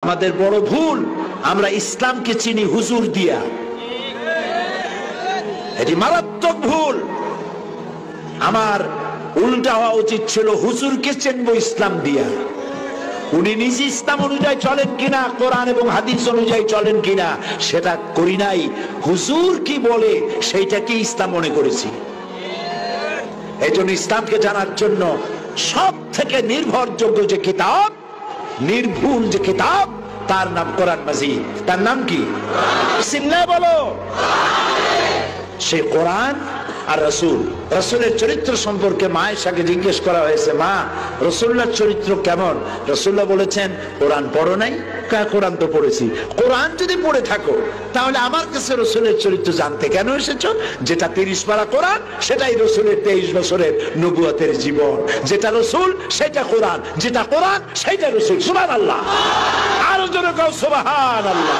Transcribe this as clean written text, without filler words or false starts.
আমাদের বড় ভুল, আমরা ইসলামকে চিনি হুজুর দিয়া। এটি মারাত্মক ভুল। আমার উল্টা হওয়া উচিত ছিল, হুজুরকে চিনবো ইসলাম দিয়া। উনি নিজে ইসলাম অনুযায়ী চলেন কিনা, কোরআন এবং হাদিস অনুযায়ী চলেন কিনা সেটা করি নাই, হুজুর কি বলে সেইটাকে ইসলাম মনে করেছি। এই জন্য ইসলামকে জানার জন্য সব থেকে নির্ভরযোগ্য যে কিতাব, নির্ভুল যে কিতাব, তার নাম কোরআন মাজিদ। তার নাম কি? সিল্লা বলো। সে কোরআন আর রসুল, রসুলের চরিত্র সম্পর্কে মা আয়েশাকে জিজ্ঞেস করা হয়েছে, মা রসুল্লাহর চরিত্র কেমন? রসুল্লাহ বলেছেন, কোরআন পড়ো নাই? কোরআন তো পড়েছি। কোরআন যদি পড়ে থাকো তাহলে আমার কাছে রসুলের চরিত্র জানতে কেন এসেছো? যেটা 30 পারা কোরআন সেটাই রসুলের 23 বছরের নবুয়তের জীবন। যেটা রসুল সেটা কোরআন, যেটা কোরআন সেটা রসুল। সুবহানাল্লাহ। আরো জোরে কও সুবহানাল্লাহ।